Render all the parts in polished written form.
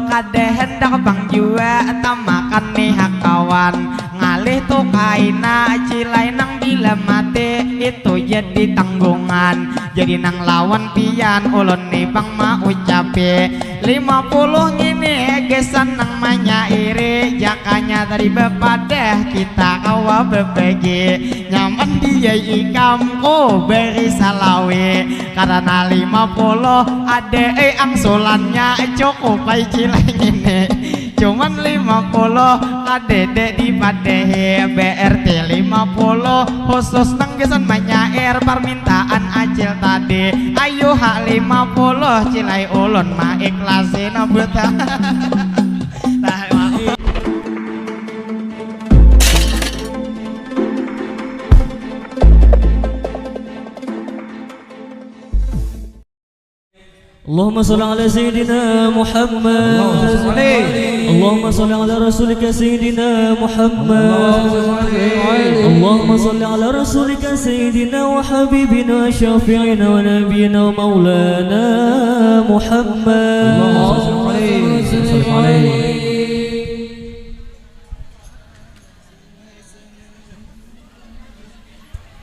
kade hendak bang jua tamakan nih kawan ngalih tuh kaina cilai nang bila mati itu jadi tanggungan jadi nang lawan pian ulun nih bang mau ucapi 50 ngini gesan nang menyairi jakanya dari bepadeh kita kawa bebegi nyaman dia ikam ko beri salawi karena 50 ade angsulannya cukup baik cilai ngini cuman 50 kadede di padehe BRT 50 khusus nang gesan menyair permintaan acil tadi ayo hak 50 cilai ulun ma ikhlasin buta اللهم صل على سيدنا محمد اللهم صل على رسولك سيدنا محمد اللهم صل على رسولك سيدنا وحبيبنا شافعنا ونبينا ومولانا محمد اللهم صل عليه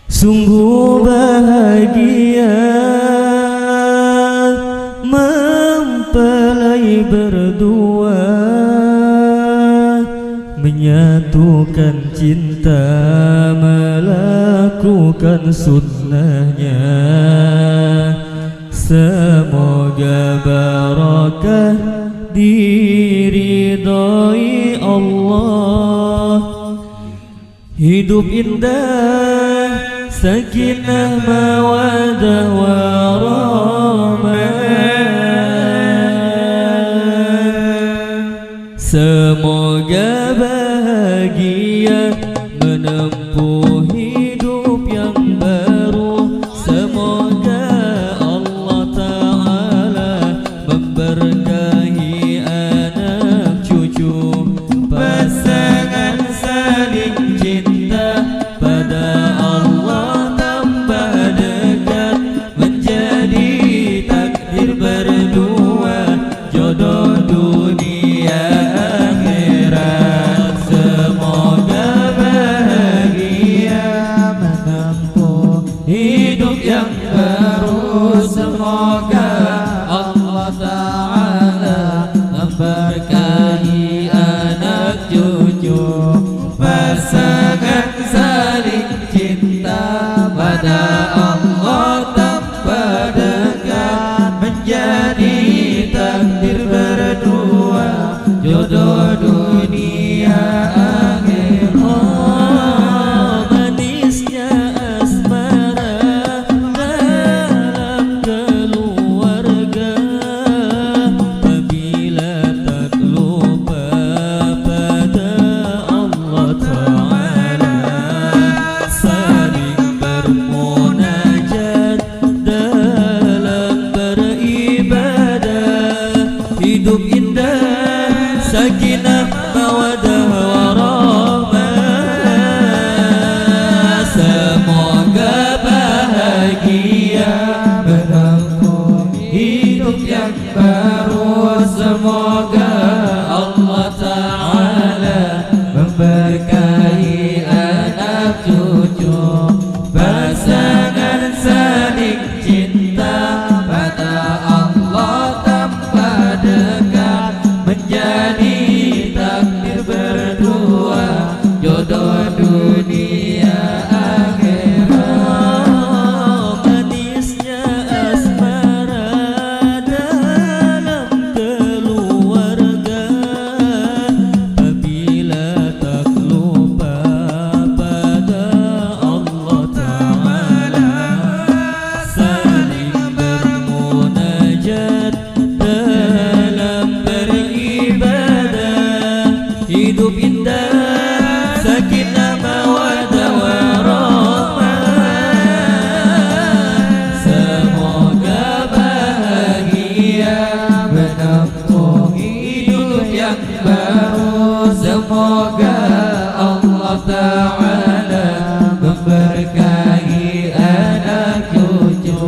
sungguh bahagia mempelai berdua menyatukan cinta melakukan sunnahnya semoga barakah diridhai Allah hidup indah sakinah mawadah warahmah semoga bahagia menempuh hidup yang baru semoga Allah Ta'ala memberkahi anak cucu pasangan saling cinta pada Allah tambah dekat menjadi takdir berdua jodoh dunia akhirat semoga bahagia menempuh hidup yang baru semoga Allah Ta'ala memberkahi anak cucu pasangan saling cinta pada Allah tanpa dekat menjadi takdir berdua jodoh dunia akhirat manisnya asmara dalam keluarga apabila tak lupa pada Allah Ta'ala saling bermunajat dalam beribadah hidup indah sakinah mawadah warahmah semoga bahagia menempuh hidup yang baru semoga Allah Ta'ala memberkahi anak cucu pasangan saling cinta pada Allah tanpa dekat menjadi takdir berdua jodoh dunia akhirat manisnya asmara dalam keluarga apabila tak lupa pada Allah Ta'ala saling bermunajat dalam beribadah hidup indah sakinah mawadah warahmah semoga bahagia menempuh hidup yang baru semoga Allah Ta'ala memberkahi anak cucu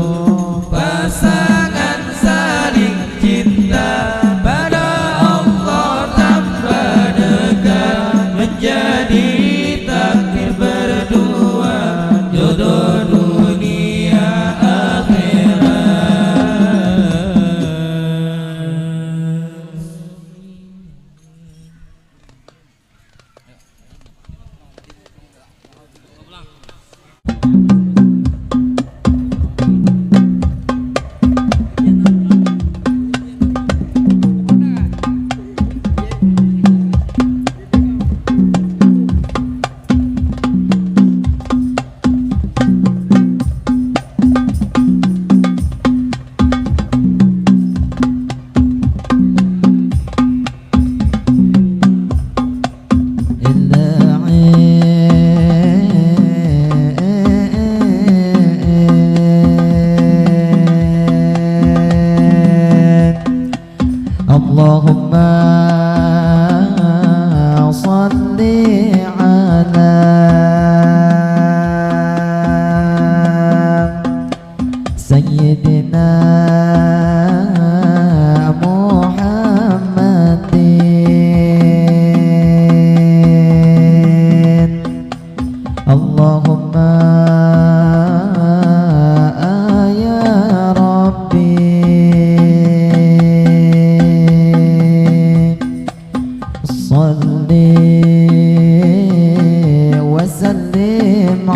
pasangan saling cinta pada Allah salli wa sallim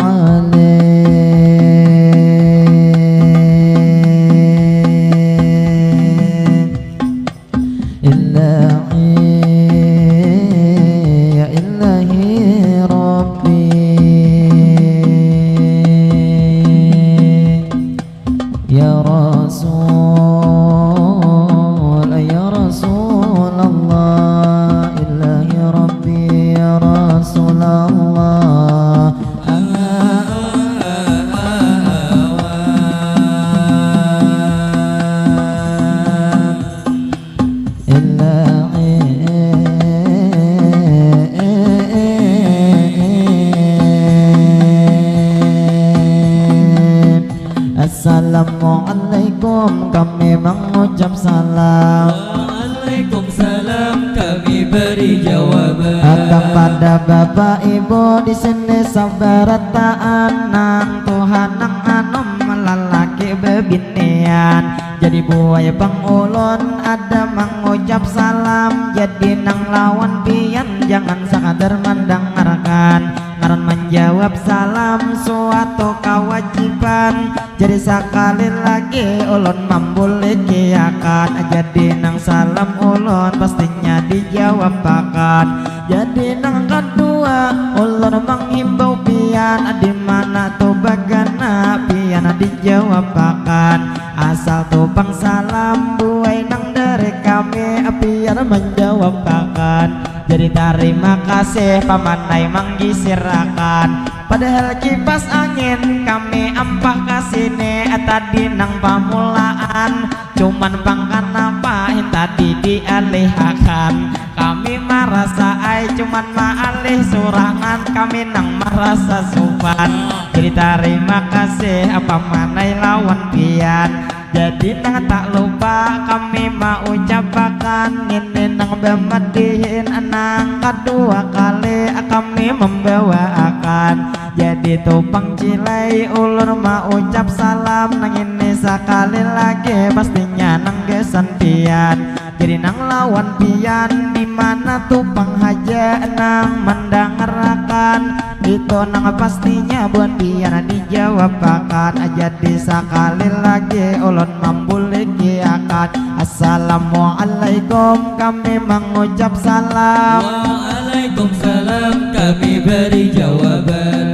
Assalamualaikum, kami mengucap salam. Waalaikumsalam, kami beri jawaban. Kepada bapak ibu di sini sabarataan nang Tuhan nang anom melalaki bebinian. Jadi buaya pangulon ada mengucap salam. Jadi nang lawan pian jangan sekadar mendengarkan. Ngaran menjawab salam suatu kewajiban. Jadi sekali lagi ulun membulikiakan. Jadi nang salam ulun pastinya dijawab akan. Jadi nang kedua ulun menghimbau pian. Di mana tuh bagana pian dijawab akan. Asal tupang salam buai nang dari kami pian menjawab akan. Jadi terima kasih pamanai menggisirakan. Padahal kipas angin kami ampah kasine tadi nang pamulaan. Cuman pangkan apa tadi dialihkan. Kami merasa ai cuman maalih surangan. Kami nang merasa supan. Jadi terima kasih pamanai lawan pian. Jadi nang tak lupa kami mau ucapkan. Ini nang bemadihin nang kedua kali kami membawa akan. Jadi tupang cilai ulur mau ucap salam. Nang ini sekali lagi pastinya nang gesan pian. Jadi nang lawan pian dimana tupang haja nang mendengarkan. Itu nang pastinya buat pian dijawab akan. Jadi sekali lagi ulun membulikiakan. Assalamualaikum, kami mengucap salam. Waalaikumsalam, kami beri jawaban.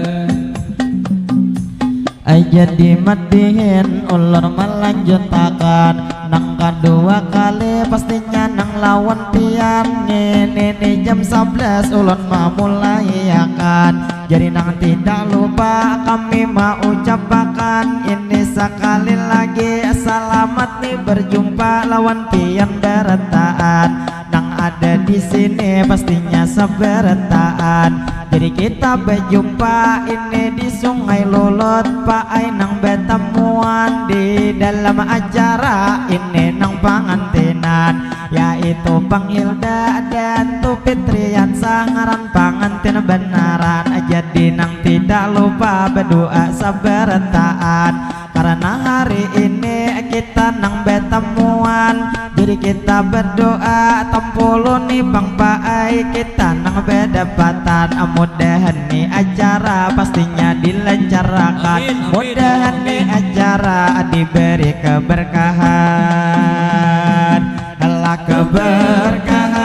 Jadi madihin ulur melanjutakan. Nang kedua kali pastinya nang lawan pian. Ini jam 11 ulun memulai akan. Jadi nang tidak lupa kami mau ucapkan. Ini sekali lagi selamat nih berjumpa lawan pian berataan. Nang ada di sini pastinya seberataan. Jadi kita berjumpa ini di Sungai Lulut Pak Ai nang betemuan di dalam acara ini nang pangantinan. Yaitu Bang Hilda dan Tu Fitrian sangaran pangantin benaran. Jadi nang tidak lupa berdoa seberataan. Karena hari ini kita nang betemuan. Jadi kita berdoa tempulu nih Bang Paai. Kita nang bedapatan. Mudahan nih acara pastinya dilancarkan. Mudahan nih acara diberi keberkahan. Allah keberkahan.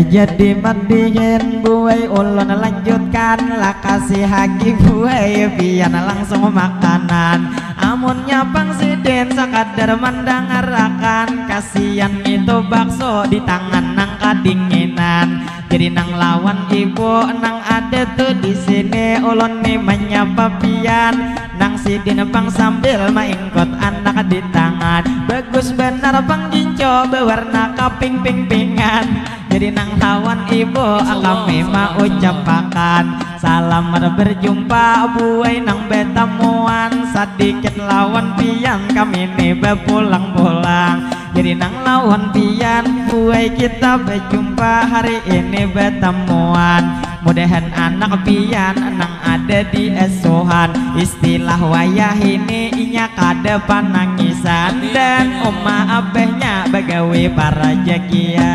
Jadi mandihin buai ulun lanjutkan. Lah kasih haki buai pian langsung makanan. Amunnya Bang Sidin sekadar mendengarkan. Kasian itu bakso di tangan nang kadinginan. Jadi nang lawan ibu nang ada tuh di sini ulun nih menyapa pian. Nang Sidin Bang sambil maingkot anak di tangan. Bagus benar Bang Jinco berwarna kaping-ping-pingan. Jadi nang lawan ibu kami mau ucapakan. Salam berjumpa buai nang betemuan. Sedikit lawan pian kami nih berpulang-pulang. Jadi nang lawan pian buai kita berjumpa hari ini betemuan. mudahan anak pian nang ada di esohan. Istilah wayah ini inya kada panangisan dan oma abehnya bagawe para jakian.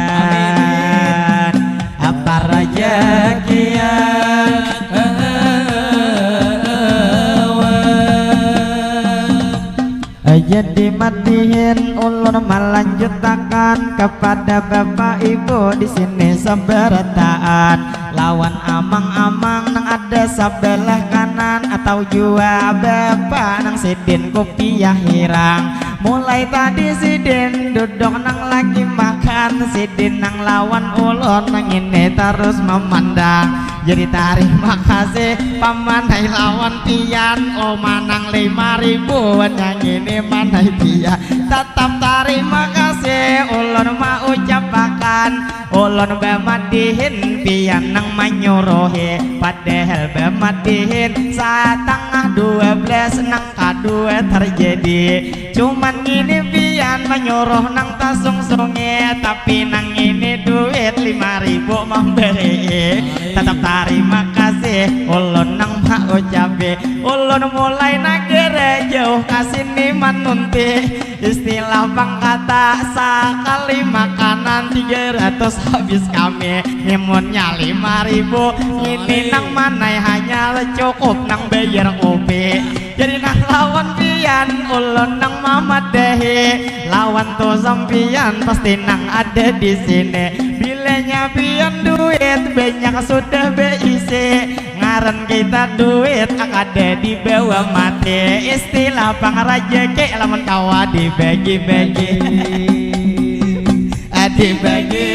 Para jakian jadi matiin ulun melanjutakan kepada bapak ibu di sini seberataan lawan amang-amang nang ada sebelah kanan atau jua bapak nang sidin kopiah hirang. Mulai tadi sidin duduk nang lagi makan, sidin nang lawan ulun nang ini terus memandang. Jadi terima kasih pamanai lawan pian, oh manang 5.000 yang ini manai pian. Tetap terima kasih ulun mau ucapakan, ulun bemadihin pian nang menyuruhi, padahal bemadihin saat tengah 12 nang kadua terjadi. Cuman ini pian menyuruh nang tasung-sungi, tapi nang ini duit 5.000 memberi. Tetap terima kasih ulun nang mau ucapi, ulun mulai nagere jauh kasini manunti. Istilah pangkata sekali makanan 300 habis kami, imunnya 5.000 ini nang manai hanya cukup nang bayar kopi. Jadi nang lawan pian ulun nang mamadehi, lawan tuh sampian pasti nang ada di sini. Bilanya pian duit banyak sudah beisi, ngaran kita duit ada di bawah mati. Istilah pangaraja ke lamun kawa dibagi-bagi, dibagi-bagi.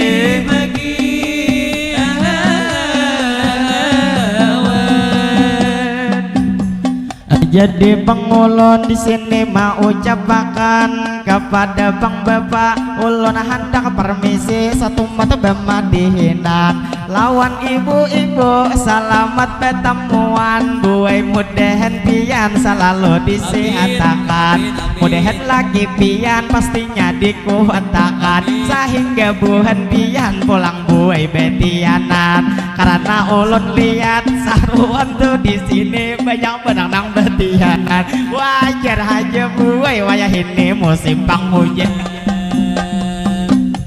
Jadi pengulun di sini mau ucapakan kepada bang bapak, ulun hendak permisi satu mata bemadihinan lawan ibu-ibu selamat pertemuan. Buai mudahan pian selalu disehatakan, mudahan lagi pian pastinya dikuatakan, sehingga buhan pian pulang buai betianan. Karena ulun lihat saruan tuh di sini banyak benang betianan, wajar aja buai wayah ini musim penghujan.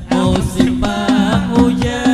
Musim penghujan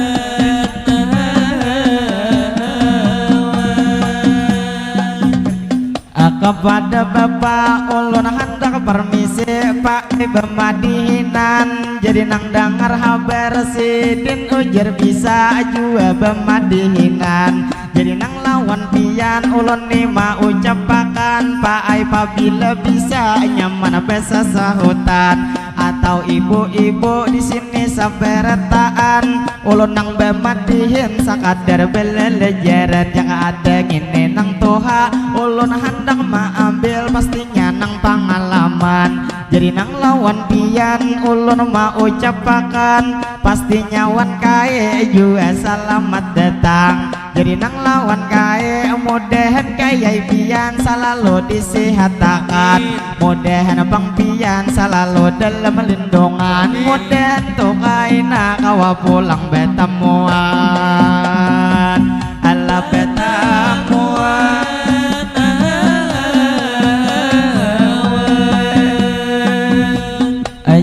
kepada bapak ulun hendak permisi pak bemadihinan. Jadi nang dengar kabar sidin ujar bisa jua bemadihinan. Jadi nang lawan pian ulun nih mau ucapakan pak ai pabila bisa nyaman besa sahutan atau ibu-ibu di sini saberetaan, ulun nang bemadihin sakadar belelejaran yang ada ngene nang toha ulun hendak ambil pastinya nang pengalaman. Jadi nang lawan pian ulun mau ucapakan pastinya wan kae juga selamat datang. Jadi nang lawan kae mudahan kaya pian selalu disehatakan, mudahan bang pian selalu dalam lindungan, mudahan tuh kaina kawa pulang betemuan ala betemuan.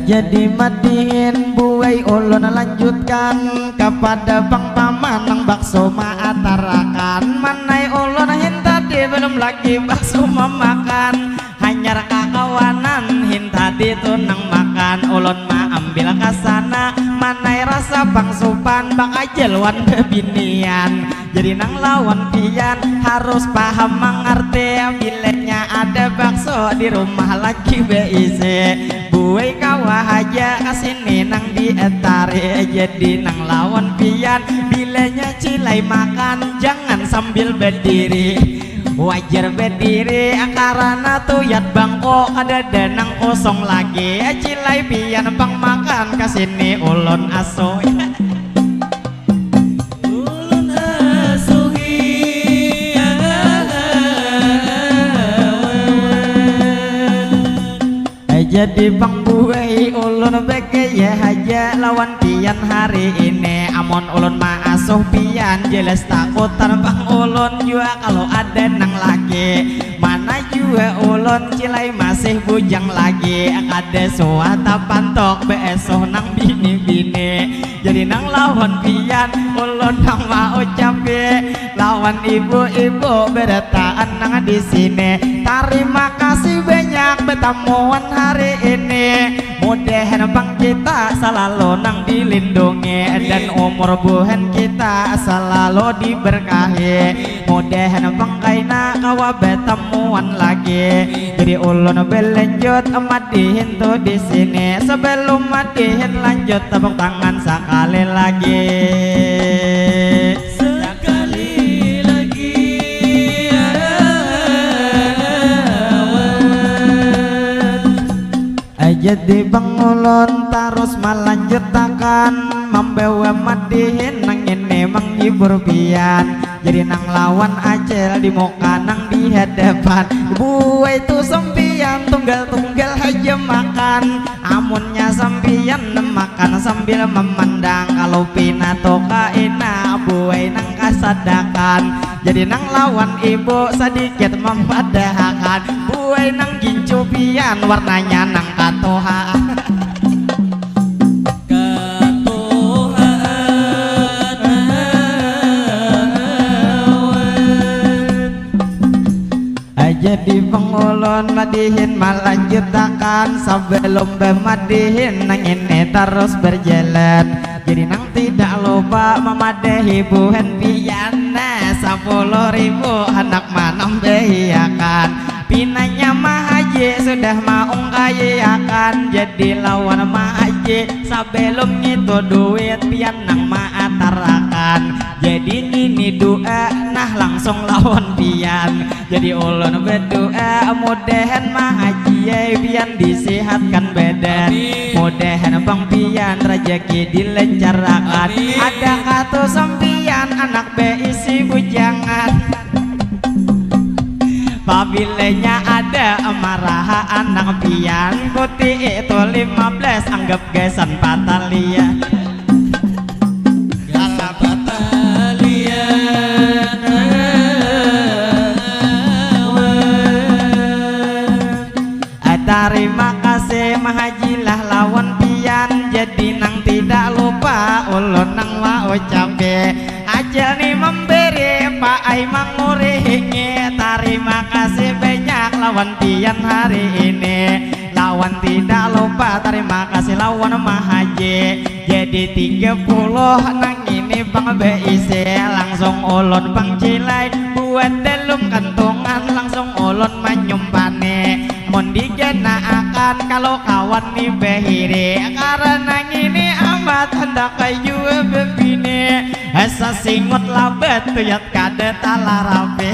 Jadi matiin buai ulun lanjutkan kepada bang paman nang bakso maatarakan. Manai ulun hintadi belum lagi bakso memakan, hanya kakawanan hintadi tuh nang makan. Ulun ma ambil kasana manai rasa bang supan bang ajelwan bebinian. Jadi nang lawan pian harus paham mengerti, bilenya ada bakso di rumah lagi beisi. Buai kawah aja kasini nang dietari. Jadi nang lawan pian bilanya cilai makan jangan sambil berdiri, wajar berdiri karena tuh yat bangko ada danang kosong lagi. Cilai pian bang makan kasini ulun asoy. Jadi bang buai ulun bege ya haja lawan pian hari ini. Amon ulun maasuh pian jelas takutan bang ulun juga kalau ada nang lagi. Mana juga ulun cilai masih bujang lagi. Ada suata pantok beesoh nang bini-bini. Jadi nang lawan pian ulun nang mau cabe lawan ibu-ibu beretaan nang di sini. Terima kasih banyak bertemuan hari ini. Mudahan bang kita selalu nang dilindungi dan umur buhan kita selalu diberkahi. Mudahan bang kaina kawa bertemuan lagi. Jadi ulun berlanjut madihin tuh di sini. Sebelum madihin lanjut tepuk tangan sekali lagi. Jadi bang ulun terus melanjutkan membawa madihin nang ini menghibur pian. Jadi nang lawan acel di muka nang di hadapan. Buai itu sampian tunggal-tunggal aja makan. Amunnya sampian makan sambil memandang. Kalau pinato kaina buai nang kasadakan. Jadi nang lawan ibu sedikit memadahakan. Buai nang gincu pian warnanya nang katoha. Jadi pengulun madihin melanjutkan sebelum bermadihin nang ini terus berjalan. Jadi nang tidak lupa memadahi buhan piana 10.000 anak menambahiakan. Pinanya mahaji sudah mau kayakan. Jadi lawan mahaji sebelum itu duit pian nang maatarakan. Jadi ini doa nah langsung lawan pian. Jadi ulun berdoa mudahan mahaji pian disehatkan badan. Mudahan bang pian rezeki dilancarkan. Ada kata sampian anak beisi bujangan. Pabilenya ada amarah anak pian. Putih itu 15 anggap gesan patalia. Terima kasih mahajilah lawan pian. Jadi nang tidak lupa ulun nang mau cabe aja nih memberi Pak Ai mangurihingi. Terima kasih banyak lawan pian hari ini. Lawan tidak lupa terima kasih lawan mahaji. Jadi 30 nang ini bang BIC. Langsung ulun bang cilai buat delum kantongan. Langsung ulun menyumpane mondi kena akan kalau kawan nih behiri. Karena ini amat hendak kayu bebini. Asa singut labet tuyat kade talarape.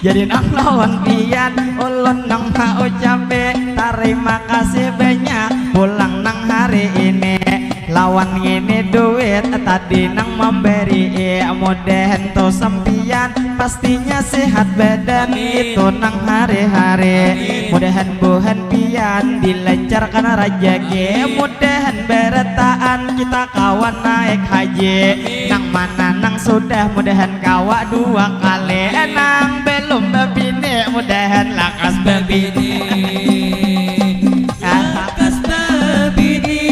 Jadi nang lawan pian ulun nang mau cabe. Terima kasih banyak pulang nang hari ini. Lawan ini duit tadi nang memberi. Mudahan to sampian pastinya sehat badan itu nang hari-hari. Mudahan buhan pian dilancarkan rezeki. Mudahan beretaan kita kawan naik haji. Nang mana nang sudah mudahan kawa 2 kali. Nang belum bebini mudahan lakas bebini. Lakas bebini.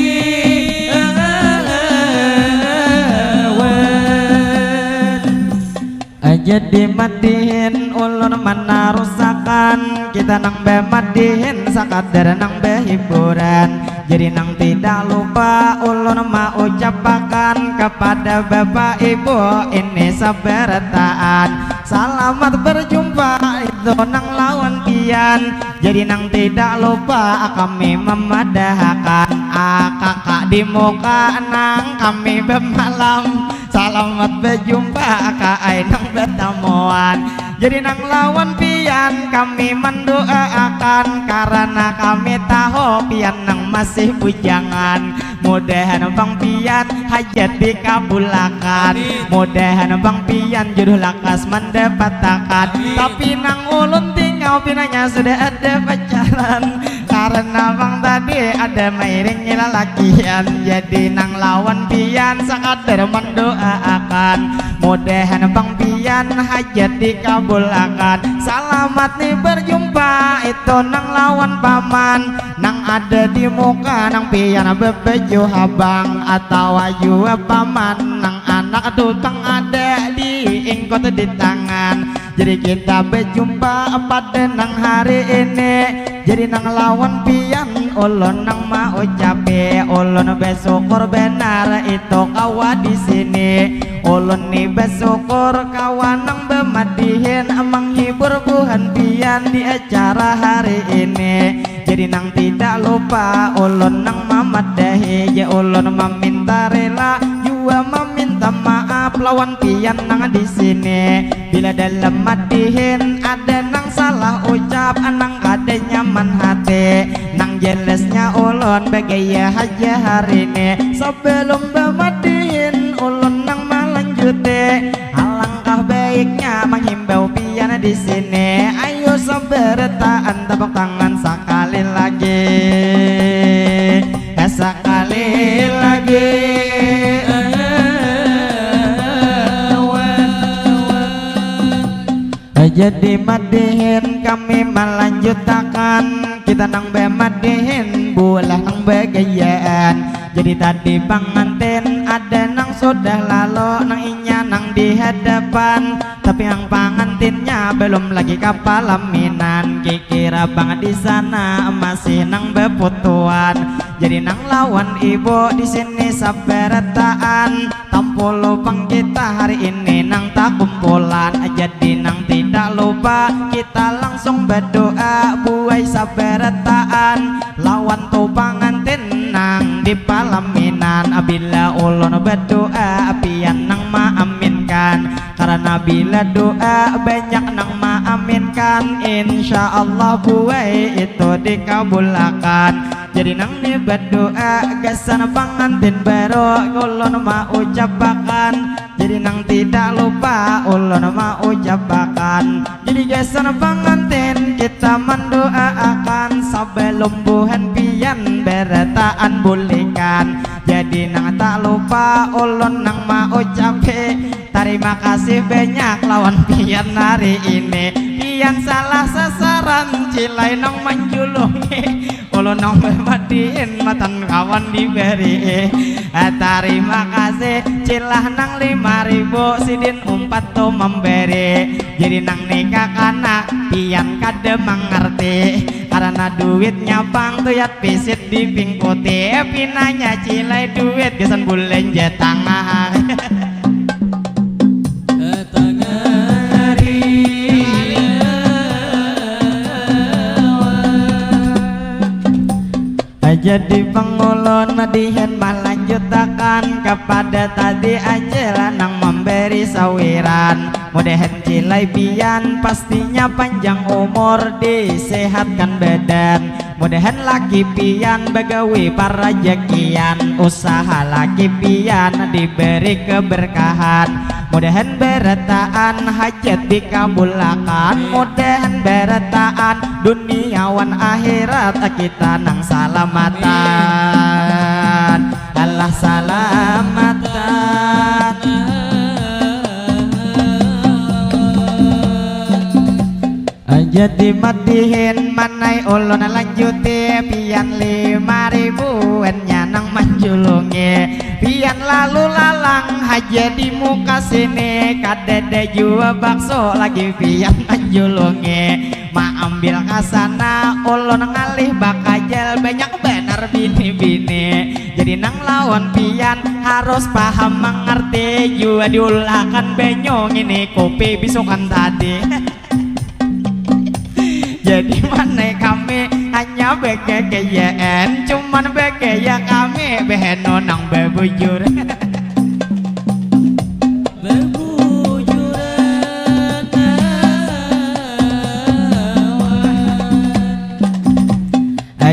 Jadi madihin ulun mana rusakan. Kita nang madihin sakadar nang hiburan. Jadi nang tidak lupa ulun mau ucapakan kepada bapak ibu ini sabarataan. Selamat berjumpa itu nang lawan pian. Jadi nang tidak lupa kami memadahkan kakak di muka nang kami bermalam. Selamat berjumpa Kak nang bertemuan. Jadi nang lawan pian kami mendoakan. Karena kami tahu pian nang masih bujangan. Mudahan bang pian hajat dikabulakan. Mudahan bang pian jodoh lakas mendapatkan. Tapi nang ulun tinggal beliau pinanya sudah ada pacaran. Karena bang tadi ada mairing lalakian, jadi nang lawan pian sakadar mendoakan, mudahan bang pian hajat dikabulkan. Selamat nih berjumpa itu nang lawan paman, nang ada di muka nang pian bebeju habang atau ayu paman, nang anak tutang ada di ingkot di tangan. Jadi kita berjumpa pada nang hari ini, jadi nang lawan pian ulun nang mau ucape ulun bersyukur benar itu kawa di sini. Ulun nih bersyukur kawan nang bemadihin menghibur buhan pian di acara hari ini. Jadi nang tidak lupa ulun nang mamadahi, ya ulun meminta rela juga meminta maaf lawan pian nang di sini. Bila dalam madihin ada nang salah ucap, nang kada nyaman hati, nang jelesnya ulun bagaya aja hari ini. Sebelum bemadihin ulun nang melanjuti, alangkah baiknya menghimbau pian di sini. Ayo sebertaan tepuk tangan sekali lagi, sekali lagi. Jadi madihin kami melanjutkan, kita nang bemadihin bulah nang begayaan. Jadi tadi pengantin ada nang sudah lalu, nang inya nang di hadapan, tapi yang pengantinnya belum lagi kapalaminan. Kikira bang di sana masih nang beputuan, jadi nang lawan ibu di sini saberataan. Tampolo pang kita hari ini nang tak kumpulan, jadi nang tidak lupa kita langsung berdoa buai saberataan lawan tu pengantin nang di palaminan. Bila ulun berdoa pian nang maaminkan, karena bila doa banyak nang maaminkan, insya Allah buai itu dikabulkan. Jadi nang ni berdoa gasan pengantin baru ulun mau ucapakan, jadi nang tidak lupa ulun mau ucapakan. Jadi gasan pengantin kita mendoakan sebelum buhan pian berataan bulikan. Jadi nang tak lupa ulun nang mau ucape terima kasih banyak lawan pian hari ini. Pian salah sasaran cilai nang menjulungi, ulun nang bermadiin matan kawan diberi. Terima kasih cilah nang 5.000 sidin umpat tu memberi. Jadi nang nikah kanak pian kada mengerti, karena duitnya bang tuyat pisit di pingkuti. Pinanya cilai duit kesan bulan jatangah. Jadi pengulun madihin melanjutkan kepada tadi aja nang memberi sawiran. Mudahan cilai pian pastinya panjang umur disehatkan badan. Mudahan laki pian begawi para rezekian, usaha laki pian diberi keberkahan. Mudahan berataan hajat dikabulkan, mudahan berataan duniawan akhirat kita nang salamatan. Allah salamatan. Jadi madihin manai ulun lanjuti pian 5.000 nyanang menjulungi. Pian lalu lalang haja di muka sini, kadede jua bakso lagi pian menjulungi. Ma ambil kasana ulun ngalih bakajal banyak benar bini-bini. Jadi nang lawan pian harus paham mengerti, jua diulahkan benyong ini kopi bisukan tadi. Jadi mana kami hanya begayaan, cuman begaya kami beheno nang bebujur.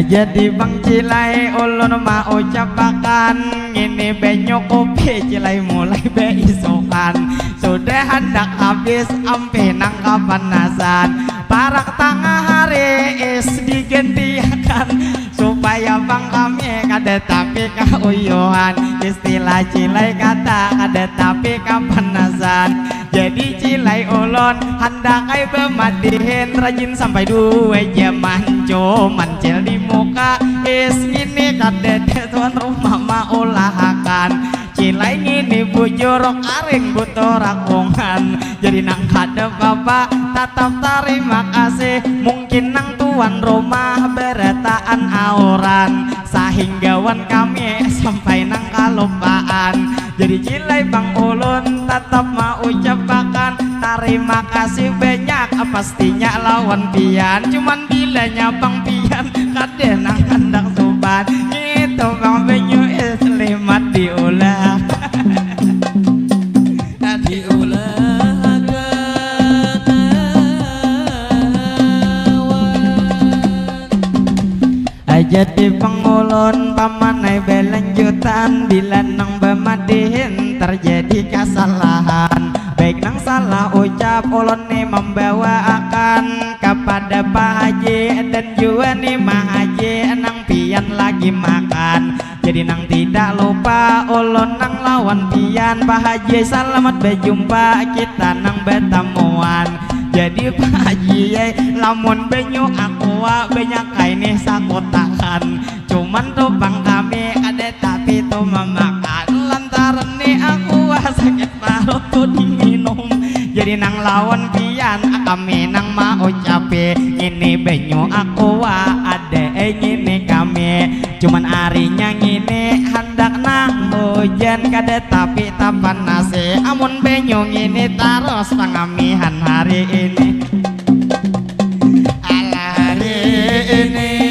Jadi bang cilai ulun mau ucapakan, ini benyok kopi cilai mulai beisokan. Sudah hendak habis ampe nang kapanasan, barak tengah hari is digantiakan supaya bang kami kada tapi kauyuhan istilah cilai kata kada tapi kapanasan jadi cilai ulon handakai bematihin rajin sampai 2 jaman cuman cil di muka is ini kada tuan rumah maulahakan cilai ngini bujurok aring butuh rakungan jadi nang kada bapak tetap terima kasih mungkin nang tuan rumah beretaan auran sehinggawan kami sampai nang kalupaan jadi cilai bang ulun tetap mau ucapakan terima kasih banyak pastinya lawan pian cuman bilanya bang pian kada nang hendak sobat itu bang benyu selimat diulah jadi pengulun pamanai belanjutan bila nang bemadihin terjadi kesalahan baik nang salah ucap ulun nih membawa akan kepada Pak Haji dan juga nih Mah Haji nang pian lagi makan jadi nang tidak lupa ulun nang lawan pian Pak Haji selamat berjumpa kita nang bertemuan jadi Pak Haji lamun banyu aqua banyak kaini sakotakan cuman tuh bang kami kada tapi tuh memakan lantaran nih aqua sakit parut tuh diminum jadi nang lawan pian kami nang mau cape ini banyu aqua ada ini kami cuman harinya ngini hendak nang hujan kada tapi tapan nasi amun banyu ngini terus pangamihan hari ini ala hari ini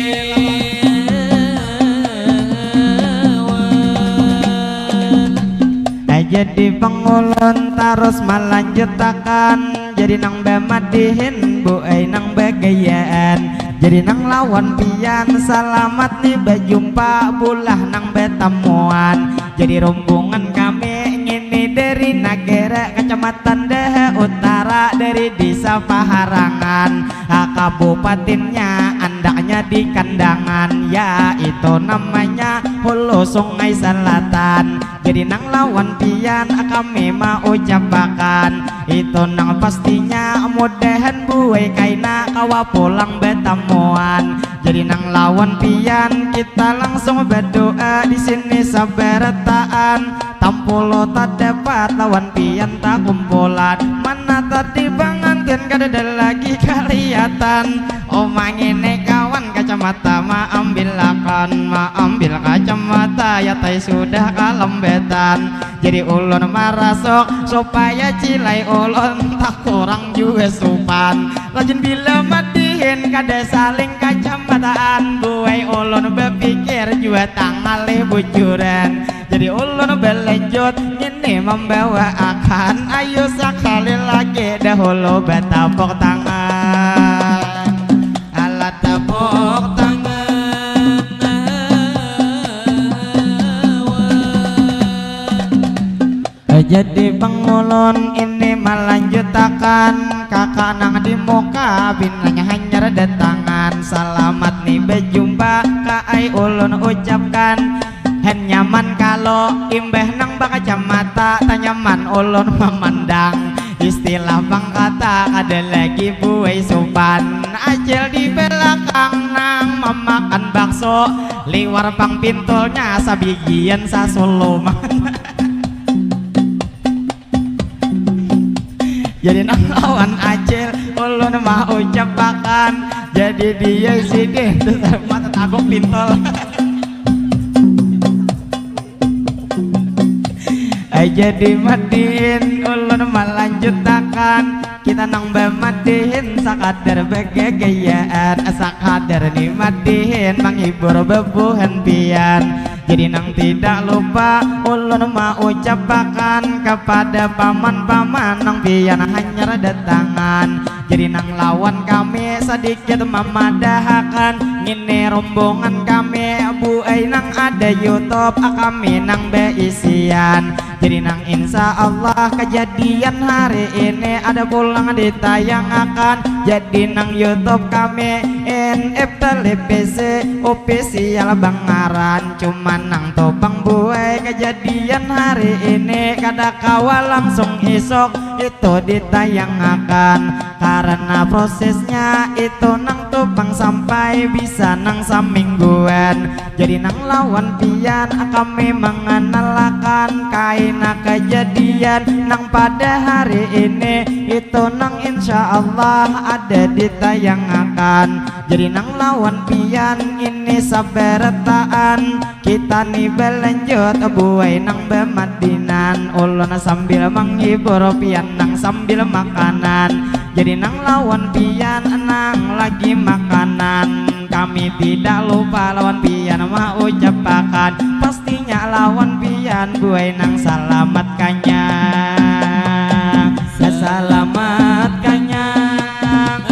jadi pengulun terus melanjutakan jadi nang bemadihin buai nang begayaan jadi nang lawan pian selamat nih berjumpa bulah nang betemuan jadi rombongan kami ini dari negara kecamatan Dehe Utara dari desa Paharangan kabupatennya andaknya di kandangan yaitu namanya Hulu Sungai Selatan jadi nang lawan pian kami mau ucapakan itu nang pastinya mudahan buai kaina kawa pulang betemuan jadi nang lawan pian kita langsung berdoa di sini sabarataan tampulo tak dapat lawan pian tak kumpulan mana tadi bangantin kada ada lagi kelihatan omang ini kawan kacamata ma ambil kacamata ya tai sudah kalembetan jadi ulun marasok supaya cilai ulun tak kurang juga supan lajun bila matihin kada saling kacamataan buai ulun berpikir juga tangalih bujuran jadi ulun berlanjut ini membawa akan ayo sekali lagi dahulu bertepuk tangan alat tepuk tangan jadi pengulun ini melanjutakan kakak nang di muka binanya hanya datangan selamat nih berjumpa kai ulun ucapkan hen nyaman kalau imbeh nang bakacamata tanyaman ulun memandang istilah bang kata ada lagi buai sopan acil di belakang nang memakan bakso liwar bang pintulnya sabigian sasuluman jadi nang lawan acil ulun mau ucapakan jadi dia sini mata takut pintol jadi matiin ulun melanjutakan kita nang bematihin sakadar begegayaan sakadar nih matihin menghibur bebuhan pian jadi nang tidak lupa ulun mau ucapakan kepada paman-paman nang pian hanya datangan jadi nang lawan kami sedikit memadahakan ini rombongan kami buai nang ada YouTube kami nang beisian Jadi nang insya Allah kejadian hari ini ada pulang ditayangkan. Jadi nang YouTube kami NF Televisi official Bangaran. Cuman nang Topang Buai kejadian hari ini kada kawal langsung isok itu ditayangkan. Karena prosesnya itu nang Topang sampai bisa nang samingguan. Jadi nang lawan pian kami mengenalkan kaina kejadian nang pada hari ini itu nang insya Allah ada ditayangkan. Jadi nang lawan pian ini saberetaan kita nih berlanjut buai nang bemadinan ulun sambil menghibur pian nang sambil makanan. Jadi nang lawan pian nang lagi makanan kami tidak lupa lawan pian mau ucapakan pastinya lawan pian buai nang salamat kanyang selamat kanyang.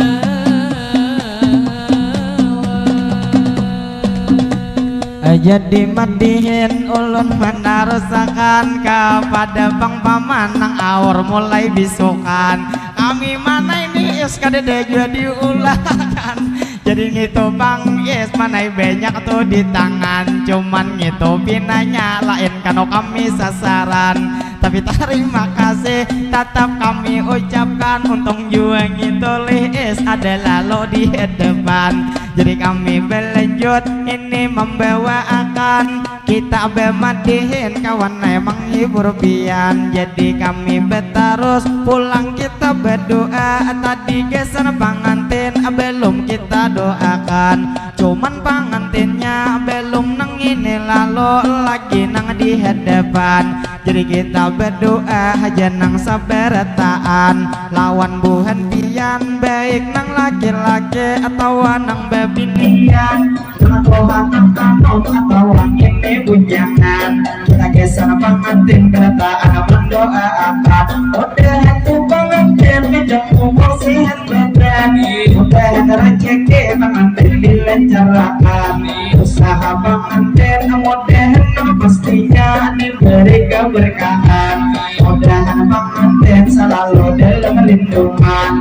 Jadi madihin ulun menarusakan kepada bang paman nang awor mulai bisukan. Kami mana ini is kadede juga diulahkan. Jadi gitu bang yes mana banyak tuh di tangan. Cuman gitu pinanya lain kano kami sasaran. Tapi terima kasih tetap kami ucapkan untung juga gitu lihis adalah lo di depan. Jadi kami berlanjut ini membawakan kita bemadihin kawan emang hibur pian. Jadi kami betarus pulang kita berdoa tadi geser pengantin belum kita doakan. Cuman pengantinnya belum nang ini lalu lagi nang di hadapan. Jadi kita berdoa aja nang saberetaan lawan buhan pian baik nang laki-laki atau nang bebinian atau nang kanon atau ini bujangan. Kita geser pengantin keretaan mendoakan udah itu pengantin bidang umur sehat badan udah rezeki pengantin dilancarkan usaha pengantin mudahan pastinya diberi keberkahan mudahan pengantin selalu dalam lindungan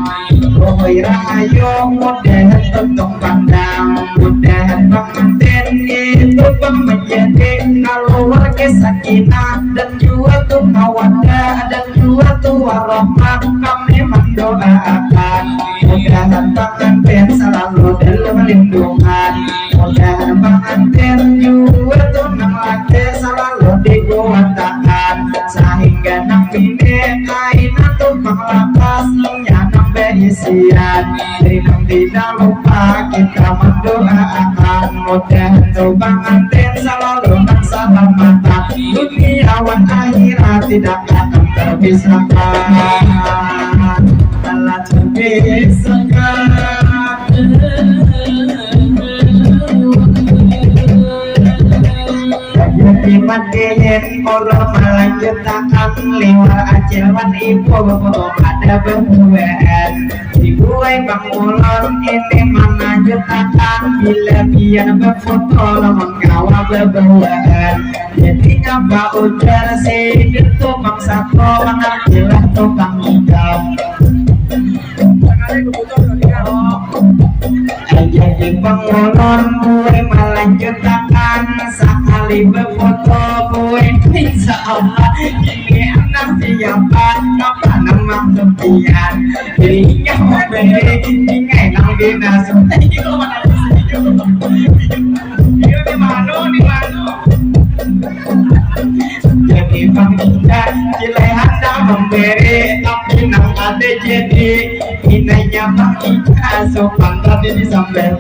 rohoi rahayu mudahan tuntung pandang mudahan pengantin itu menjadi keluarga sakinah dan juga tuh mawaddah dan juga tuh warahmah kami mendoakan mudahan pengantin selalu dalam lindungan mudahan pengantin juga tuh nang laki selalu dikuatakan sehingga nang bini kaina tuh panglakas nya nang beisian. Jadi nang tidak lupa kita mendoakan mudahan tuh pengantin selalu nang salamatan dunia wan akhirat tidak akan terpisahkan telah terpisahkan. Jadi madihin orang melanjutkan lewat ajaran ibu ada berbuat dibuai bang ulon ini melanjutkan bila biar berfoto menggawa berbuat. Jadi ngapa ujar sih itu bangsa to mengakilah tukang hijau. Jadi pengulon gue melanjutkan sekali berfoto gue insya Allah ini anak siapa kapan nama kepian dirinya mau beri tinggal nang dinas di mana jadi bang kita cilehanda memberi tapi nang ada jadi inanya bang kita sopan tadi disampai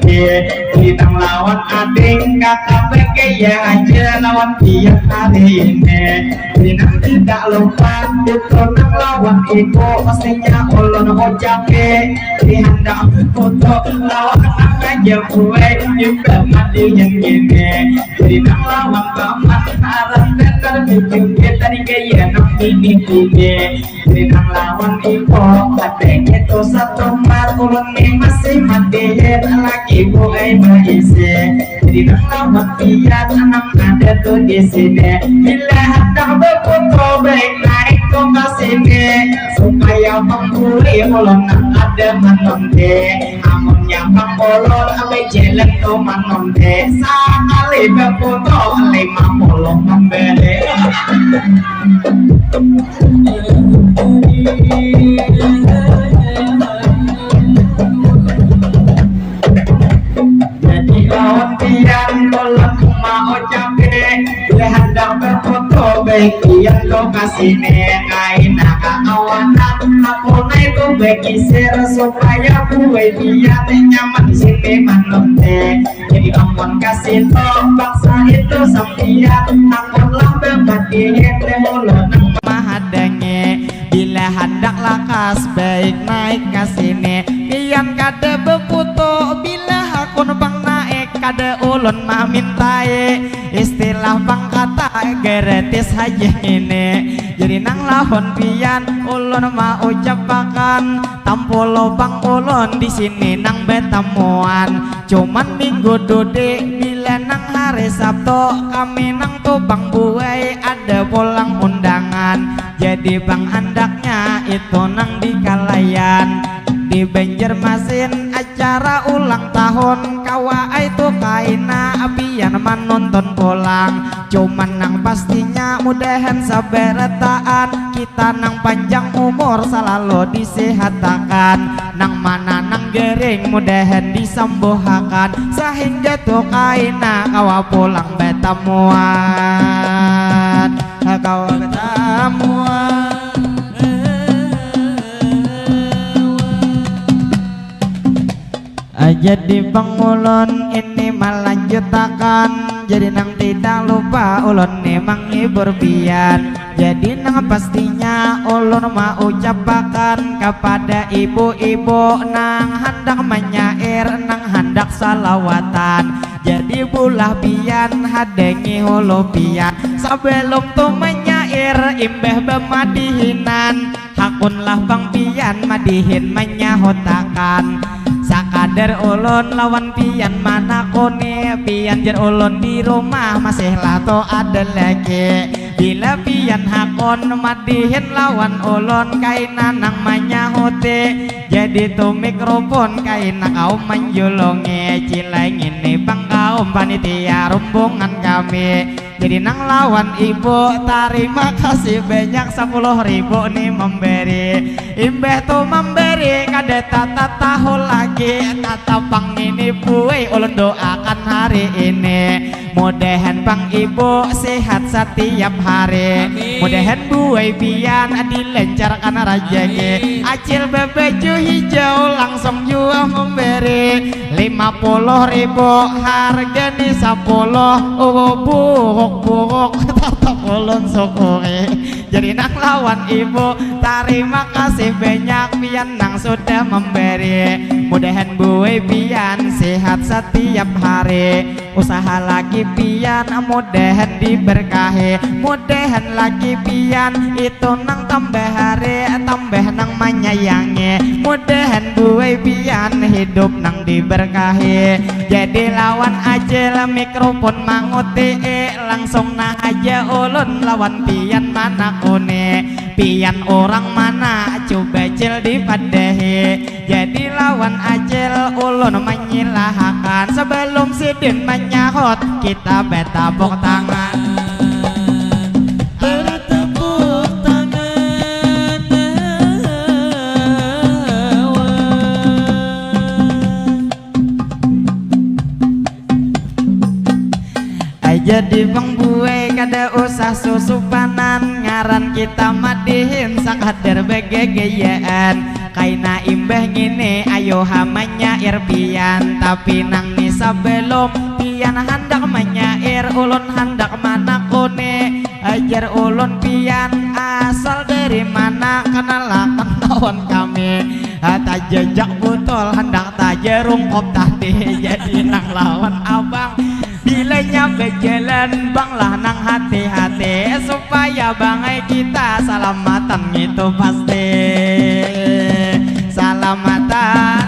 kita lawan ading kata bergaya aja lawan tiap hari ini nang tidak lupa itu nang lawan ibu pastinya ulun ucapke dihanda foto lawan nang aja gue juga mati yang gini jadi nang lawan paman harap juga tadi gaya nang ini kude jadi nang lawan ipo adeng itu satu mar ulun nih masih mati lagi buai maise jadi nang lawan pian nang ada tuh di sini bila hendak berfoto baik naik tuh ke sini supaya mengguli ulun nang ada menonte amunnya bang ulun abe jelek tuh menonte sekali berfoto 50 membeli jadi lawan pian ulun mau capek hendak berfoto baik pian lokasi kain kawanan aku naik tuh bekisir supaya gue pian nyaman di sini manonte jadi ampun kasih tombak itu sampian ampun lah berbatin ulun mahadenge bila hendak lakas baik naik ke sini pian kade beputo bila hakun bang naik kade ulun mah mintae istilah bang kata gratis aja ini jadi nang lahon pian ulun mau ucapakan tampulo bang ulun di sini nang betemuan cuman minggu dode bila nang hari Sabtu kami nang tuh bang buai ada pulang undangan jadi bang andaknya itu nang di Kalayan di Banjarmasin acara ulang tahun kawa itu kaina abian menonton pulang cuman nang pastinya mudahan saberetaan kita nang panjang umur selalu disehatakan nang mana nang gering mudahan disembuhakan sehingga tuh kaina kawa pulang betemuan kawa betemuan jadi bang ulun ini melanjutakan jadi nang tidak lupa ulun memang hibur pian jadi nang pastinya ulun mau ucapakan kepada ibu-ibu nang hendak menyair nang hendak salawatan jadi bulah pian hadengi hulu pian sebelum tuh menyair imbeh bemadihinan hakunlah bang pian madihin menyahotakan sakadar ulun lawan pian mana kone pian jar ulun di rumah masih lato ada lagi bila pian hakon madihin lawan ulun kaina nang manyahote jadi tuh mikrofon kaina kau menjulungi cileng ini bang kaum panitia rombongan kami jadi nang lawan ibu terima kasih banyak 10.000 nih memberi imbeh tuh memberi kada tata tahu lagi tata pang ini buai ulun doakan hari ini mudahan bang ibu sehat setiap hari mudahan buai pian dilancarkan rajanya acil bebeju hijau langsung jual memberi 50.000 harga nih 10 buhok tatap ulun syukuri jadi nang lawan ibu terima kasih banyak pian nang sudah memberi mudahan buai pian sehat setiap hari usaha lagi pian mudahan diberkahi mudahan lagi pian itu nang tambah hari tambah nang menyayangi mudahan buai pian hidup nang diberkahi jadi lawan aja mikrofon manguti langsung nah aja ulun lawan pian mana kone pian orang mana coba cil dipadehi jadi lawan acil ulun menyilahakan sebelum sidin menyahut kita betapuk tangan bertepuk tangan jadi bang buai kada usah susupanan ngaran kita madihin sakadar begegeyaan kaina imbah ngini ayo hamanya irpian tapi nang ni sebelum pian hendak menyair ulun hendak mana kone ajar ulun pian asal dari mana kenalakan lawan kami tak jejak botol hendak tak jerungkop tadi jadi nang lawan abang bilanya bejalan banglah nang hati-hati supaya bangai kita salamatan itu pasti salamatan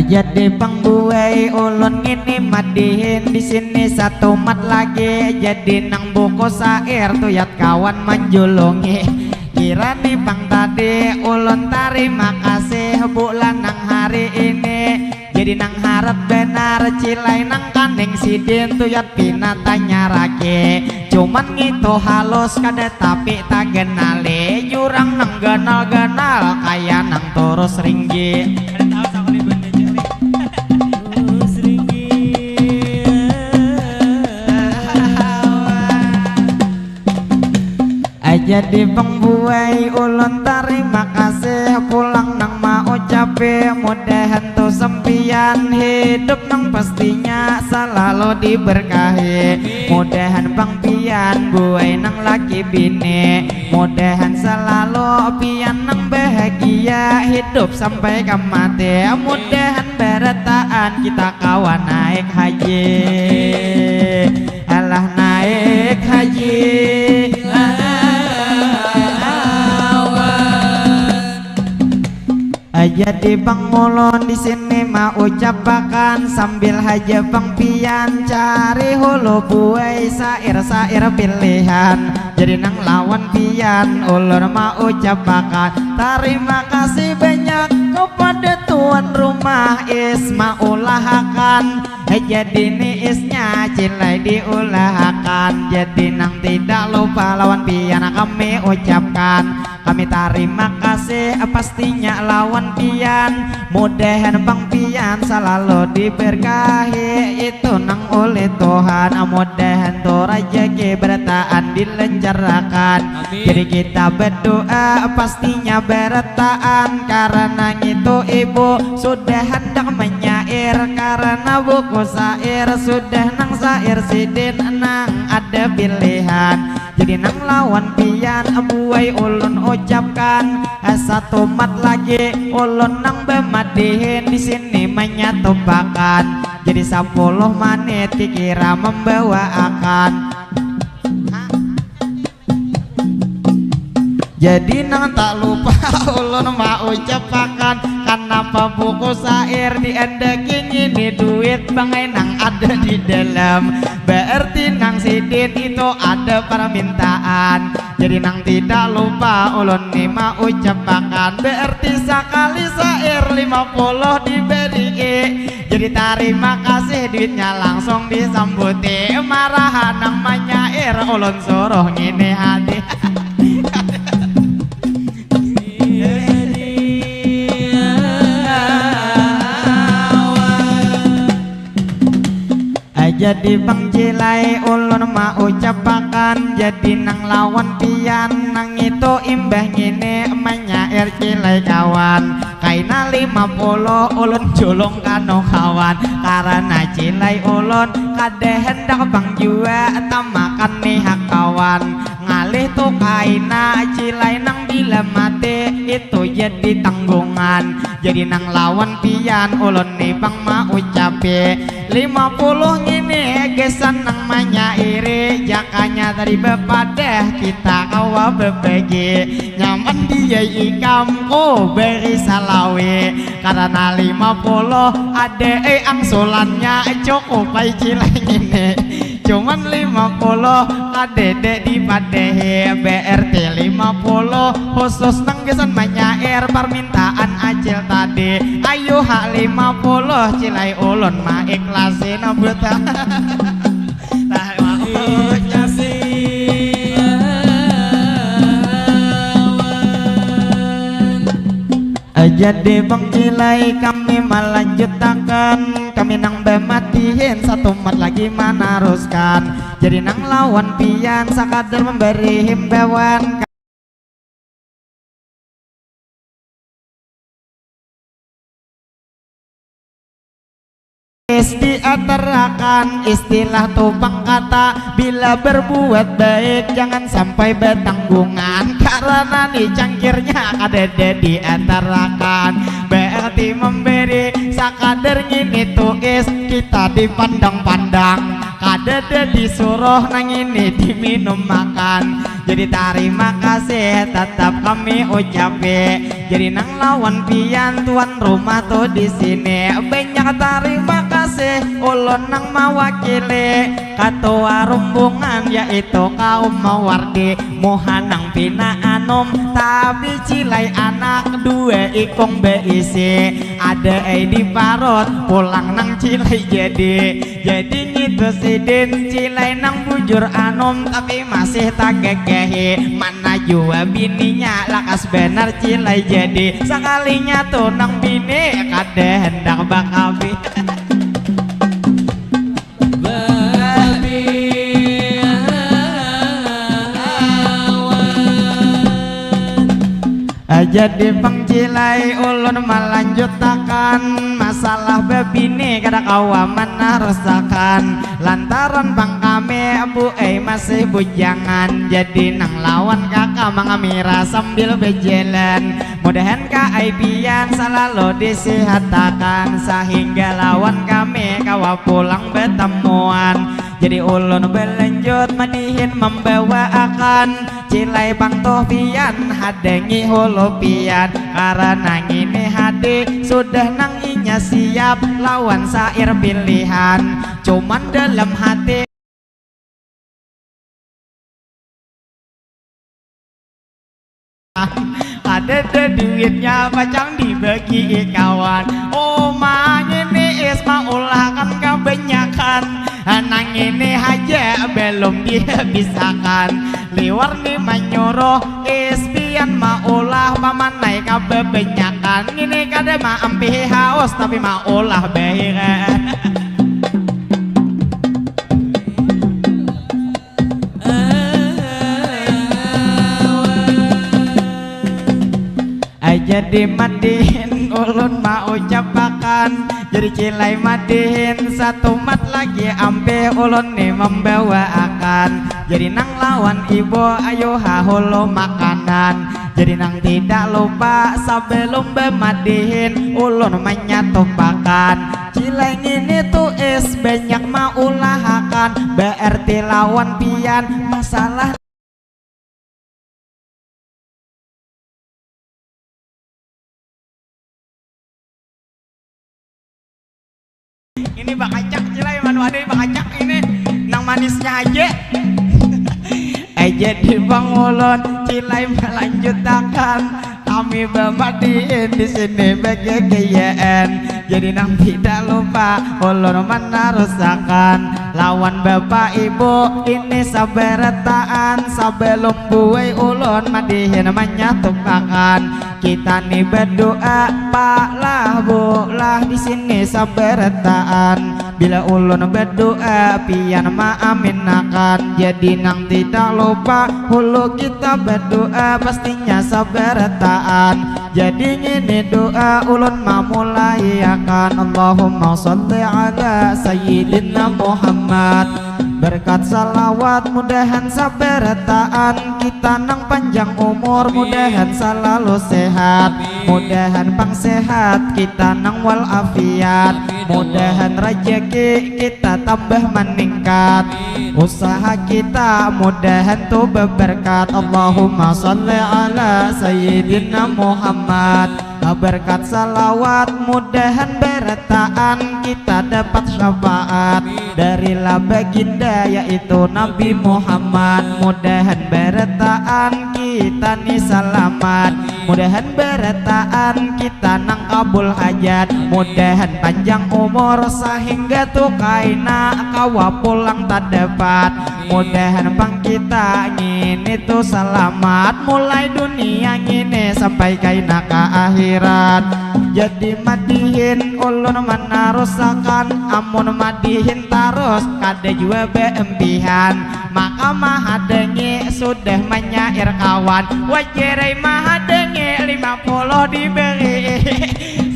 jadi pangbuai ulun ini madihin di sini satu mat lagi jadi nang buku sair tuyat kawan menjulungi kira nih bang tadi ulun terima kasih bulan nang hari ini jadi nang harap benar cilai nang kandeng sidin tuyat pinatanya rake cuman gitu halus kada tapi tak genali jurang nang genal-genal kaya nang terus ringgi jadi pembuai ulun terima kasih pulang nang mau capek mudahan tuh sempian hidup nang pastinya selalu diberkahi mudahan bang pian buai nang laki bini mudahan selalu pian nang bahagia hidup sampai kemati mudahan berataan kita kawan naik haji alah naik haji jadi bang ulun di sini mau ucapakan sambil haja bang pian cari hulu buai sair-sair pilihan jadi nang lawan pian ulun mau ucapakan terima kasih banyak kepada tuan rumah Isma ulahakan jadi niisnya cilai diulahakan jadi nang tidak lupa lawan pian kami ucapkan kami terima kasih pastinya lawan pian mudahan bang pian selalu diberkahi itu nang oleh Tuhan mudahan tuh rezeki bertaan dilancarkan jadi kita berdoa pastinya bertaan karena itu ibu sudah hendak menyair karena buku sair sudah nang sair sidin nang ada pilihan jadi nang lawan pian buai ulun ucapkan satu mat lagi ulun nang bemadihin di sini menyatupakan jadi 10 menit dikira membawa akan jadi nang tak lupa ulun mau ucapakan kenapa buku sair diendeking ini duit bangai nang ada di dalam berarti nang sidin itu ada permintaan jadi nang tidak lupa ulun nih mau ucapakan berarti sekali sair 50 diberi jadi terima kasih duitnya langsung disambuti marahan nang menyair ulun suruh ngini hati jadi bang cilai ulun mau ucapakan jadi nang lawan pian nang itu imbah ngini menyair cilai kawan kaina 50 ulun julung kano kawan karena cilai ulun kade hendak bang jua tamakan nih hak kawan ngalih tuh kaina cilai nang bila mati itu jadi tanggungan jadi nang lawan pian ulun nih bang mau ucapi 50 ngini gesan nang menyairi jakanya dari bepadah kita kawa bebegi nyaman dia ikam beri salawe karena 50 ade angsulannya cukup baik cilai ngini cuman 50 kadede di padehe BRT 50 khusus nang gesan menyair permintaan acil tadi ayo hak 50 cilai ulun ma ikhlasin buta nah mau jadi bang cilai kami melanjutkan kami nang bematihin satu mat lagi meneruskan jadi nang lawan pian sakadar memberi himbauan diantarakan istilah tupang kata bila berbuat baik jangan sampai bertanggungan karena nih cangkirnya kadede diantarakan berarti memberi sakadar ngini tuis kita dipandang-pandang kadada disuruh nang ini diminum makan jadi terima kasih tetap kami ucapi jadi nang lawan pian tuan rumah tuh di sini banyak terima kasih ulun nang mewakili ketua rombongan yaitu kaum Mawardi Mohanang Pina Anom tapi cilai anak dua ikong beisi ada di parot pulang nang cilai jadi gitu sidin cilai nang bujur anom tapi masih tak gegehi mana jua bininya lakas benar cilai jadi sekalinya tuh nang bini kade hendak bakabi jadi pangcilai ulun melanjutakan masalah bebini kada kawaman rusakan lantaran bang kami bu masih bujangan jadi nang lawan kakak mangamira sambil bejalan mudahan kaibian selalu disihatakan sehingga lawan kami kawa pulang bertemuan jadi ulun berlanjut madihin membawa akan cilai bang tohpian hadengi holopian karena ini hati sudah nang inya siap lawan sair pilihan cuman dalam hati ada duitnya macam dibagi kawan oh mah ini isma ulah kan kebanyakan nang ini aja belum dihabisakan liwar nih menyuruh ispian maulah paman naik kebanyakan ini kada maampi haus tapi maulah baik jadi madihin ulun mau ucapakan jadi cilai madihin satu mat lagi ampe ulun nih membawa akan jadi nang lawan ibu ayo hahulu makanan jadi nang tidak lupa sebelum bemadihin ulun menyatupakan cilai ini tuh banyak maulahakan berarti lawan pian masalah ini bakacak cilai manu ada bakacak ini nang manisnya aja jadi bang ulun cilai melanjutakan kami bermadiin di sini begegeyaan jadi nang tidak lupa ulun menarusakan lawan bapak ibu ini sabarataan sebelum buai ulun madihin menyatupakan kita nih berdoa pak lah bu lah di sini sabarataan bila ulun berdoa pian maaminakan jadi nang tidak lupa hulu kita berdoa pastinya sabarataan jadi ini doa ulun mamulai akan Allahumma sholli ala sayyidina Muhammad berkat salawat mudahan sabarataan kita nang panjang umur mudahan selalu sehat mudahan pang sehat kita nang walafiat mudahan rezeki kita tambah meningkat usaha kita mudahan tuh berberkat Allahumma sholli ala sayyidina Muhammad berkat salawat mudahan berataan kita dapat syafaat dari baginda yaitu Nabi Muhammad mudahan berataan kita nih selamat mudahan berataan kita nang kabul hajat mudahan panjang umur sehingga tuh kaina kawa pulang tak dapat mudahan pang kita ngini tuh selamat mulai dunia ngini sampai kaina ke akhirat jadi madihin ulun menarusakan amun madihin tarus kada jua beempihan maka mahadengi sudah menyair kawan wajirai mahadengi 50 diberi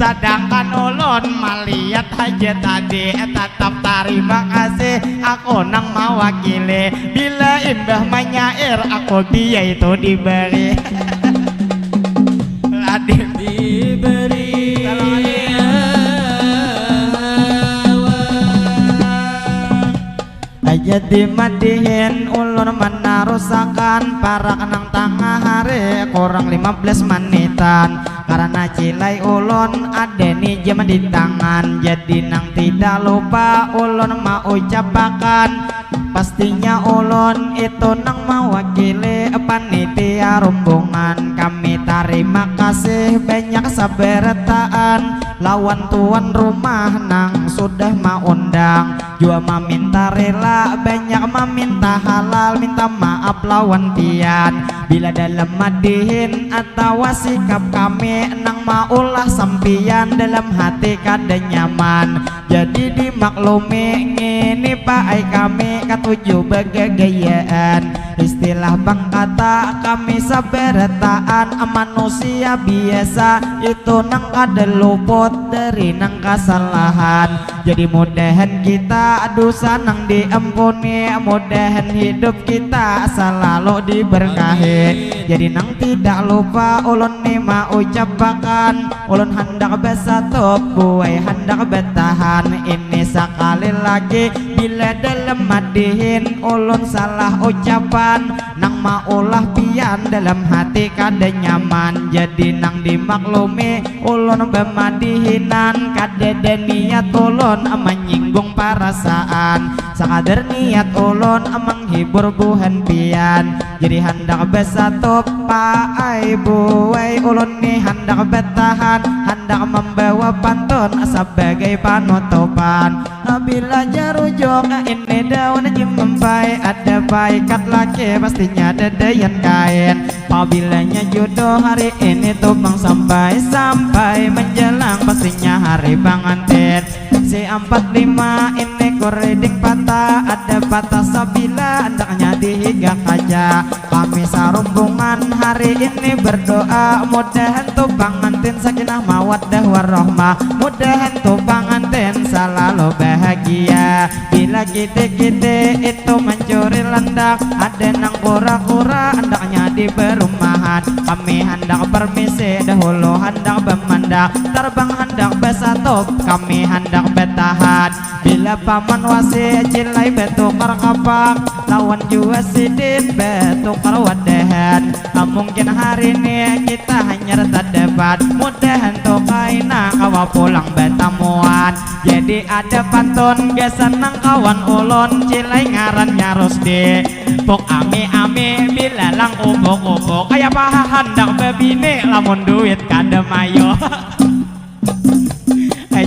sedangkan ulun melihat aja tadi tetap terima kasih aku nang mewakili bila imbah menyair aku dia itu diberi diberi jadi madihin ulun menarusakan para kenang tengah hari kurang 15 menitan karena cilai ulun adeni jam di tangan jadi nang tidak lupa ulun mau ucapakan pastinya ulun itu nang mewakili panitia rombongan kami terima kasih banyak sabertaan lawan tuan rumah nang sudah mau undang jua meminta rela banyak meminta halal minta maaf lawan tian bila dalam madihin atau sikap kami nang maulah sampian dalam hati kada nyaman jadi dimaklumi ngini paai kami katuju bagagayaan istilah bang kata kami saberetaan manusia biasa itu nang kada luput dari nang kesalahan jadi mudahan kita dosa nang diampuni mudahan hidup kita selalu diberkahi jadi nang tidak lupa ulun nima ucapakan ulun hendak bersatu buai hendak bertahan ini sekali lagi bila dalam madihin ulun salah ucapan nang maulah pian dalam hati kada nyaman jadi nang dimaklumi ulun bemadihinan kada ada niat ulun menyinggung perasaan sekadar niat ulun menghibur buhan pian jadi hendak bersatu paai buai ulun nih hendak bertahan hendak membawa pantun sebagai panutupan bila jarujuk ini daun jempai ada baikat laki pastinya ada dayan kain apabila jodoh hari ini tumpang sampai menjelang pastinya hari pengantin si 45 ini koreding patah ada patah sabila hendaknya dihiga kaca kami sarumbungan hari ini berdoa mudahan tuh pengantin sakinah mawaddah warahmah mudahan tuh pengantin selalu bahagia bila kita itu mencuri lendak ada nang kura-kura hendaknya di perumahan kami hendak permisi dahulu hendak bermandak terbang hendak bersatu kami hendak bertahan bila paman wasi cilai betukar kapak lawan jua sidin betukar wadahan mungkin hari ini kita hanya terdebat mudahan tuh kaina kawa pulang betamuan jadi ada pantun gak senang kawan ulun cilai ngaran nyarus di pok ame bila lang ubuk kayak paha hendak bebini lamun duit kada mayo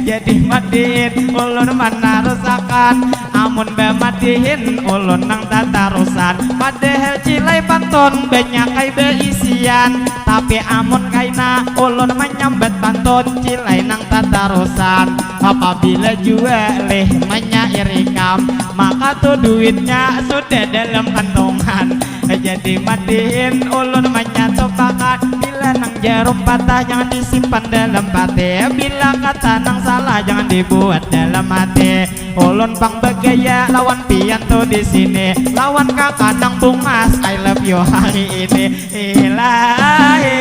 jadi madihin ulun menarusakan amun bemadihin ulun nang tatarusan padahal cilai pantun banyak kai beisian tapi amun kaina ulun menyambat pantun cilai nang tatarusan apabila jua leh menyairikam maka tuh duitnya sudah dalam kantongan jadi madihin ulun menyatupakan bila nang jarum patah jangan disimpan dalam pati bila kata nang salah jangan dibuat dalam hati ulun pang bergaya lawan pian tuh di sini lawan kakak nang bungas I love you hari ini ilahi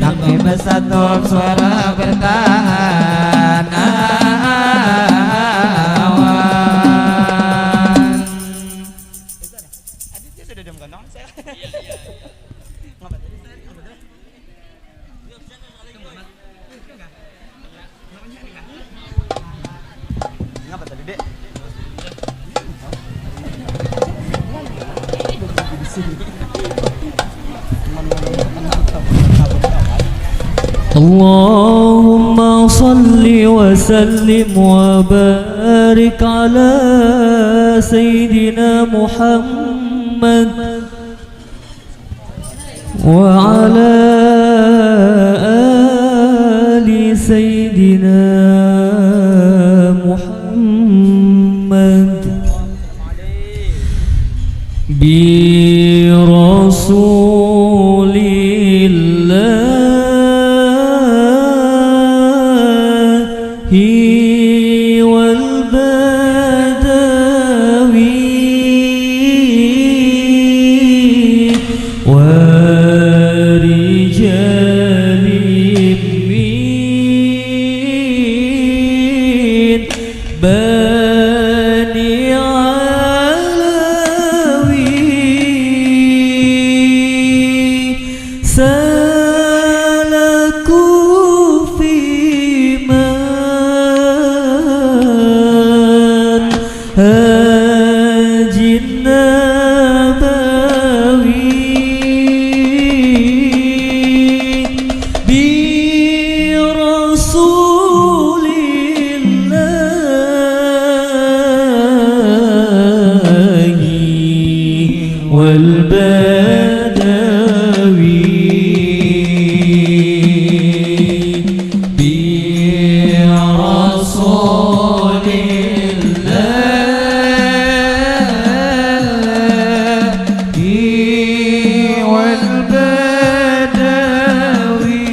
kami bersatu suara bertahan Allahumma salli wa sallim wa barik ala Sayyidina Muhammad wa ala ali Sayyidina Muhammad bi Rasulillah برسول الله والبدوي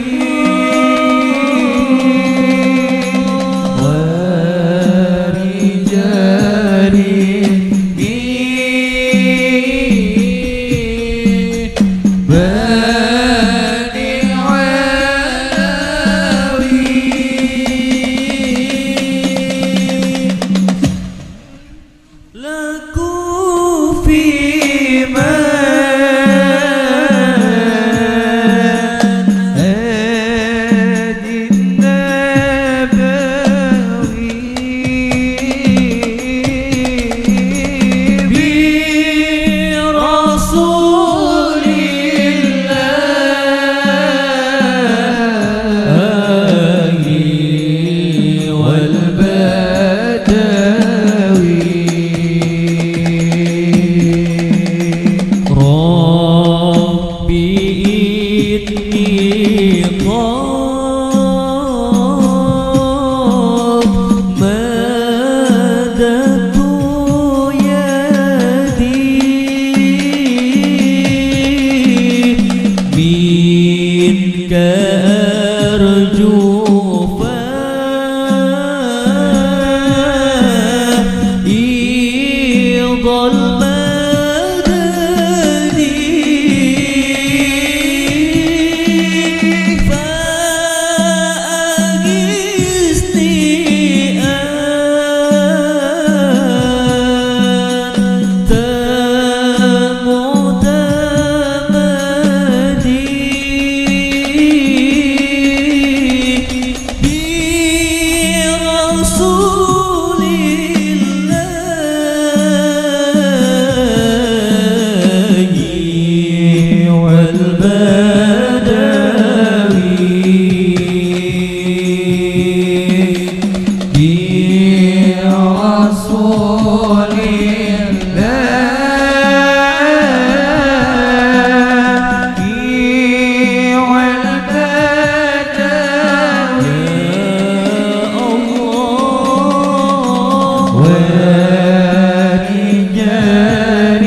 ورجال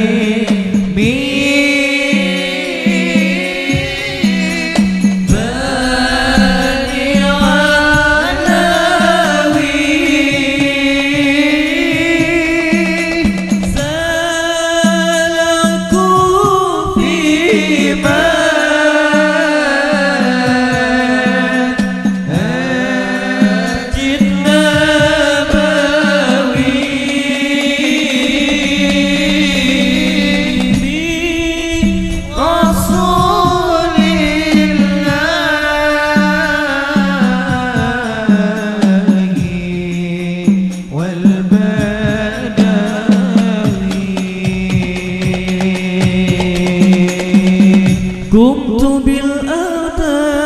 كنت بالآداب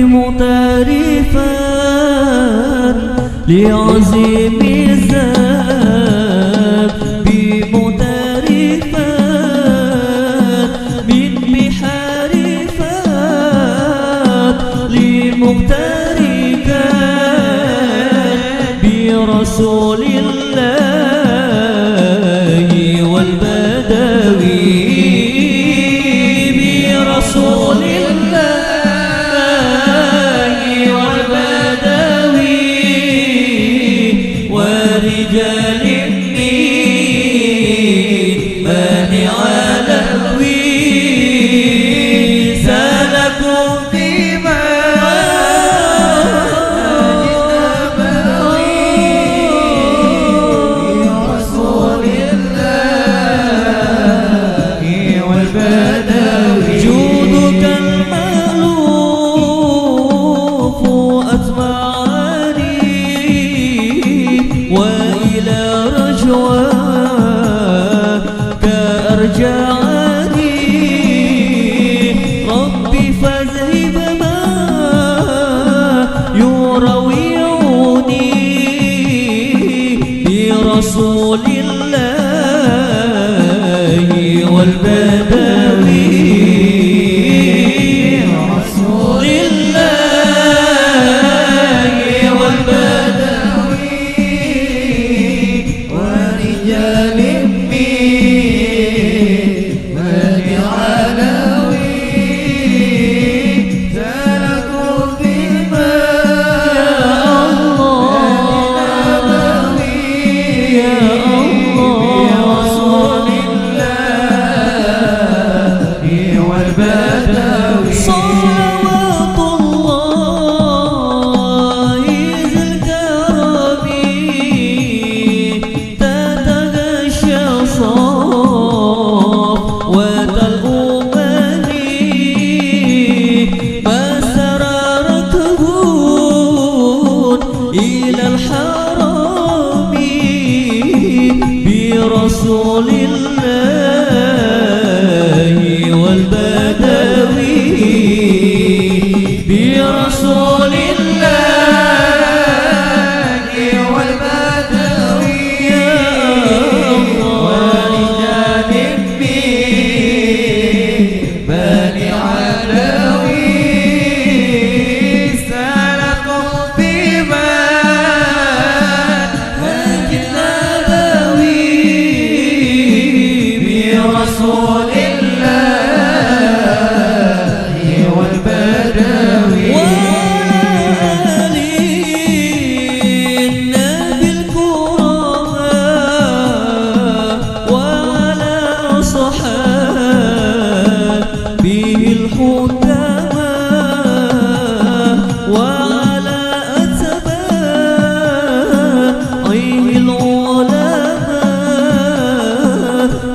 مترفا لعظيم الذات بمترفا من بحار فات لمقتركات برسول الله والبدوي برسول الله والبدوي ورجال من بني علوي سلكوا في منهج النبوي برسول الله والبدوي برسول الله والبدوي يا الله ورجال من بني علوي سلكوا في منهج النبوي برسول الله والبدوي وآل النبي الكرماء وعلى صحابه الحكماء وعلى أتباعه العلماء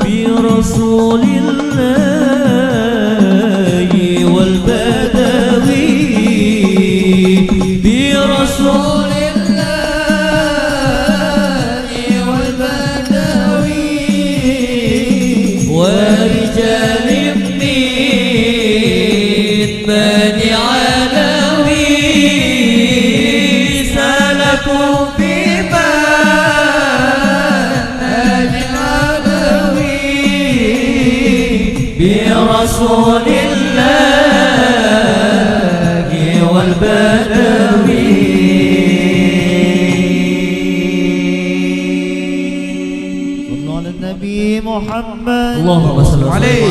برسول الله والبدوي برسول الله والبدوي ورجال من بني علوي سلكوا في منهج العلوي برسول الله والبدوي صلوا على النبي محمد اللهم صل وسلم عليه